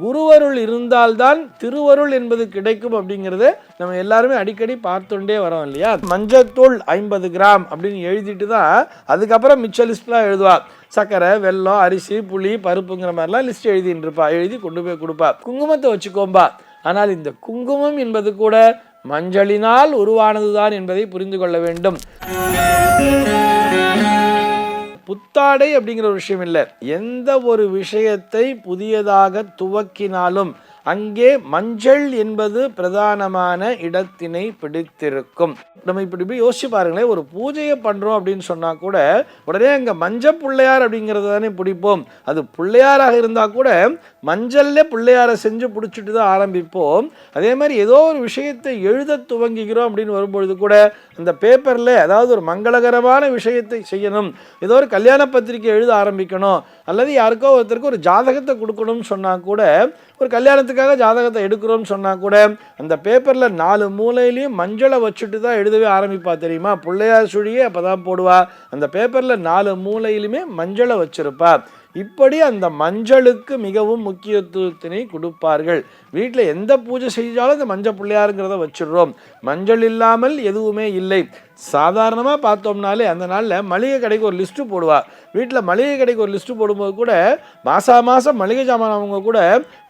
குருவருள் இருந்தால்தான் திருவருள் என்பது கிடைக்கும் அப்படிங்கிறத நம்ம எல்லாருமே அடிக்கடி பார்த்துட்டே வரோம் இல்லையா. மஞ்சத்தூள் 50 கிராம் அப்படின்னு எழுதிட்டு தான் அதுக்கப்புறம் மிச்ச லிஸ்ட்லாம் எழுதுவா. சர்க்கரை, வெல்லம், அரிசி, புளி, பருப்புங்கிற மாதிரிலாம் லிஸ்ட் எழுதிட்டு இருப்பா. எழுதி கொண்டு போய் கொடுப்பா. குங்குமத்தை வச்சுக்கோம்பா. ஆனால் இந்த குங்குமம் என்பது கூட மஞ்சளினால் உருவானதுதான் என்பதை புரிந்து கொள்ள வேண்டும். புத்தாடை அப்படிங்கிற ஒரு விஷயம் இல்லை. எந்த ஒரு விஷயத்தை புதியதாக துவக்கினாலும் அங்கே மஞ்சள் என்பது பிரதானமான இடத்தினை பிடித்திருக்கும். நம்ம இப்படி யோசிச்சு பாருங்களேன். ஒரு பூஜையை பண்றோம் அப்படின்னு சொன்னா கூட உடனே அங்க மஞ்சள் பிள்ளையார் அப்படிங்கிறது தானே பிடிப்போம். அது பிள்ளையாராக இருந்தா கூட மஞ்சள்ல பிள்ளையாரை செஞ்சு பிடிச்சிட்டு தான் ஆரம்பிப்போம். அதே மாதிரி ஏதோ ஒரு விஷயத்தை எழுத துவங்குகிறோம் அப்படின்னு வரும்பொழுது கூட அந்த பேப்பர்ல அதாவது ஒரு மங்களகரமான விஷயத்தை செய்யணும், ஏதோ ஒரு கல்யாண பத்திரிகை எழுத ஆரம்பிக்கணும், அல்லது யாருக்கோ ஒருத்தருக்கு ஒரு ஜாதகத்தை கொடுக்கணும்னு சொன்னா கூட, ஒரு கல்யாணத்துக்காக ஜாதகத்தை எடுக்கிறோம்னு சொன்னா கூட அந்த பேப்பர்ல 4 மூலையிலையும் மஞ்சளை வச்சுட்டு தான் எழுதவே ஆரம்பிப்பா. தெரியுமா? பிள்ளையார் சுழியே அப்பதான் போடுவா. அந்த பேப்பர்ல 4 மூலையிலுமே மஞ்சளை வச்சிருப்பா. இப்படி அந்த மஞ்சளுக்கு மிகவும் முக்கியத்துவத்தினை கொடுப்பார்கள். வீட்டில் எந்த பூஜை செஞ்சாலும் இந்த மஞ்சள் பிள்ளையாருங்கிறத வச்சிடுறோம். மஞ்சள் இல்லாமல் எதுவுமே இல்லை. சாதாரணமாக பார்த்தோம்னாலே அந்த நாளில் மளிகை கடைக்கு ஒரு லிஸ்ட்டு போடுவா. வீட்டில் மளிகை கடைக்கு ஒரு லிஸ்ட்டு போடும்போது கூட மாதம் மளிகை சாமான் அவங்க கூட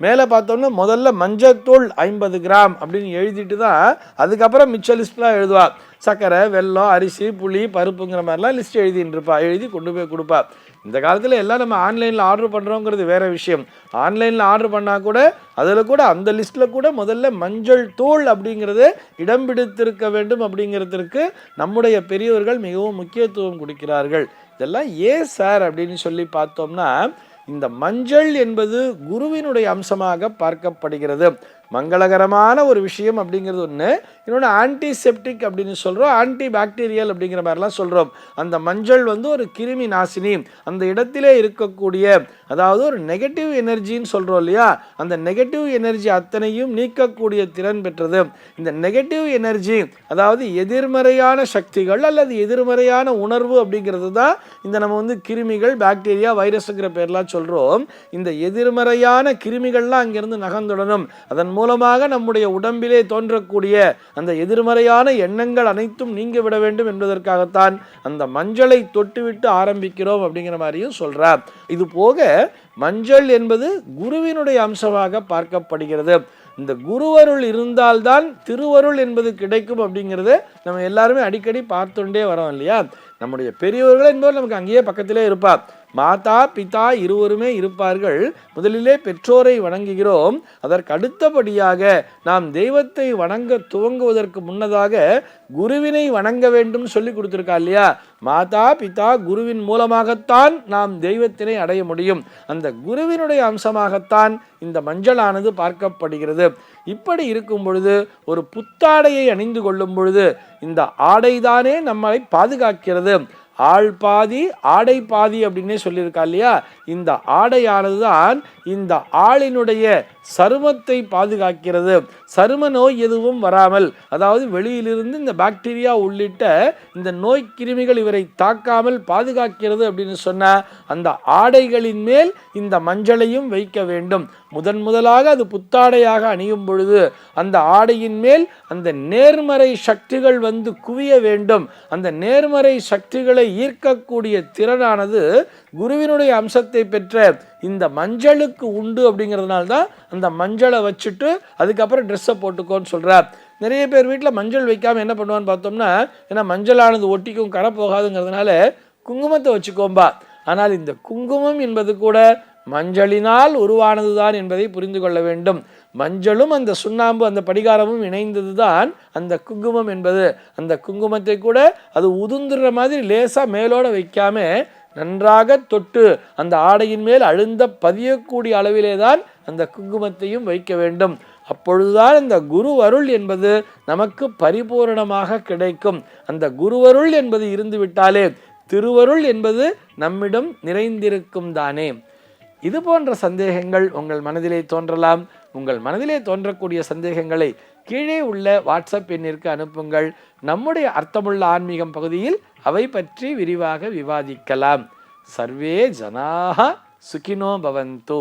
மேலே பார்த்தோம்னா முதல்ல மஞ்சத்தூள் 50 கிராம் அப்படின்னு எழுதிட்டு தான் அதுக்கப்புறம் மிச்ச லிஸ்ட்லாம் எழுதுவா. சர்க்கரை, வெல்லம், அரிசி, புளி, பருப்புங்கிற மாதிரிலாம் லிஸ்ட் எழுதிட்டு இருப்பா. எழுதி கொண்டு போய் கொடுப்பா. இந்த காலத்தில் எல்லாம் நம்ம ஆன்லைனில் ஆர்டர் பண்ணுறோங்கிறது வேற விஷயம். ஆன்லைனில் ஆர்டர் பண்ணால் கூட அதில் கூட அந்த லிஸ்ட்டில் கூட முதல்ல மஞ்சள் தூள் அப்படிங்கிறது இடம் பிடித்திருக்க வேண்டும். அப்படிங்கிறதுக்கு நம்முடைய பெரியவர்கள் மிகவும் முக்கியத்துவம் கொடுக்கிறார்கள். இதெல்லாம் ஏன் சார் அப்படின்னு சொல்லி பார்த்தோம்னா, இந்த மஞ்சள் என்பது குருவினுடைய அம்சமாக பார்க்கப்படுகிறது. மங்களகரமான ஒரு விஷயம் அப்படிங்கிறது ஒன்று. இன்னொன்று ஆன்டிசெப்டிக் அப்படின்னு சொல்கிறோம், ஆன்டி பாக்டீரியல் அப்படிங்கிற மாதிரிலாம் சொல்கிறோம். அந்த மஞ்சள் ஒரு கிருமி நாசினி. அந்த இடத்திலே இருக்கக்கூடிய அதாவது ஒரு நெகட்டிவ் எனர்ஜின்னு சொல்கிறோம் இல்லையா, அந்த நெகட்டிவ் எனர்ஜி அத்தனையும் நீக்கக்கூடிய திறன் பெற்றது. இந்த நெகட்டிவ் எனர்ஜி அதாவது எதிர்மறையான சக்திகள் அல்லது எதிர்மறையான உணர்வு அப்படிங்கிறது தான் இந்த நம்ம கிருமிகள், பாக்டீரியா, வைரஸுங்கிற பேர்லாம் சொல்கிறோம். இந்த எதிர்மறையான கிருமிகள்லாம் அங்கிருந்து நகர்ந்துடணும். அதன் மூலமாக நம்முடைய உடம்பிலே தோன்றக்கூடிய அந்த எதிர்மறையான எண்ணங்கள் அனைத்தும் நீங்க விட வேண்டும் என்பதற்காகத்தான் அந்த மஞ்சளை தொட்டுவிட்டு ஆரம்பிக்கிறோம் அப்படிங்கிற மாதிரியும் சொல்றார். இது போக மஞ்சள் என்பது குருவினுடைய அம்சமாக பார்க்கப்படுகிறது. இந்த குருவருள் இருந்தால்தான் திருவருள் என்பது கிடைக்கும் அப்படிங்கிறத நம்ம எல்லாருமே அடிக்கடி பார்த்துட்டே வரோம் இல்லையா. நம்முடைய பெரியவர்கள் என்பவர் நமக்கு அங்கேயே பக்கத்திலே இருப்பார். மாதா பிதா இருவருமே இருப்பார்கள். முதலிலே பெற்றோரை வணங்குகிறோம். அதற்கு அடுத்தபடியாக நாம் தெய்வத்தை வணங்க துவங்குவதற்கு முன்னதாக குருவினை வணங்க வேண்டும் சொல்லி கொடுத்துருக்கா இல்லையா. மாதா பிதா குருவின் மூலமாகத்தான் நாம் தெய்வத்தினை அடைய முடியும். அந்த குருவினுடைய அம்சமாகத்தான் இந்த மஞ்சளானது பார்க்கப்படுகிறது. இப்படி இருக்கும் பொழுது ஒரு புத்தாடையை அணிந்து கொள்ளும் பொழுது இந்த ஆடைதானே நம்மை பாதுகாக்கிறது. ஆள் பாதி ஆடை பாதி அப்படின்னே சொல்லியிருக்கா இல்லையா. இந்த ஆடையானதுதான் இந்த ஆளினுடைய சருமத்தை பாதுகாக்கிறது. சரும நோய் எதுவும் வராமல், அதாவது வெளியிலிருந்து இந்த பாக்டீரியா உள்ளிட்ட இந்த நோய் கிருமிகள் இவரை தாக்காமல் பாதுகாக்கிறது அப்படின்னு சொன்ன அந்த ஆடைகளின் மேல் இந்த மஞ்சளையும் வைக்க வேண்டும். முதலாக அது புத்தாடையாக அணியும் பொழுது அந்த ஆடையின் மேல் அந்த நேர்மறை சக்திகள் குவிய வேண்டும். அந்த நேர்மறை சக்திகளை ஈர்க்கக்கூடிய திறனானது குருவினுடைய அம்சத்தை பெற்ற இந்த மஞ்சளுக்கு உண்டு. அப்படிங்கிறதுனால தான் அந்த மஞ்சளை வச்சுட்டு அதுக்கப்புறம் ட்ரெஸ்ஸை போட்டுக்கோன்னு சொல்கிறார். நிறைய பேர் வீட்டில் மஞ்சள் வைக்காமல் என்ன பண்ணுவான்னு பார்த்தோம்னா, ஏன்னா மஞ்சளானது ஒட்டிக்கும், கரை போகாதுங்கிறதுனால குங்குமத்தை வச்சுக்கோம்பா. ஆனால் இந்த குங்குமம் என்பது கூட மஞ்சளினால் உருவானதுதான் என்பதை புரிந்து கொள்ள வேண்டும். மஞ்சளும் அந்த சுண்ணாம்பு அந்த படிகாரமும் இணைந்தது தான் அந்த குங்குமம் என்பது. அந்த குங்குமத்தை கூட அது உதிர்ந்துற மாதிரி லேசாக மேலோட வைக்காம நன்றாக தொட்டு அந்த ஆடையின் மேல் அழுந்த பதியக்கூடிய அளவிலே தான் அந்த குங்குமத்தையும் வைக்க வேண்டும். அப்பொழுதுதான் அந்த குருவருள் என்பது நமக்கு பரிபூரணமாக கிடைக்கும். அந்த குருவருள் என்பது இருந்துவிட்டாலே திருவருள் என்பது நம்மிடம் நிறைந்திருக்கும் தானே. இது போன்ற சந்தேகங்கள் உங்கள் மனதிலே தோன்றலாம். உங்கள் மனதிலே தோன்றக்கூடிய சந்தேகங்களை கீழே உள்ள வாட்ஸ்அப் எண்ணிற்கு அனுப்புங்கள். நம்முடைய அர்த்தமுள்ள ஆன்மீகம் பகுதியில் அவை பற்றி விரிவாக விவாதிக்கலாம். சர்வே ஜனாஹ சுகினோ பவந்து.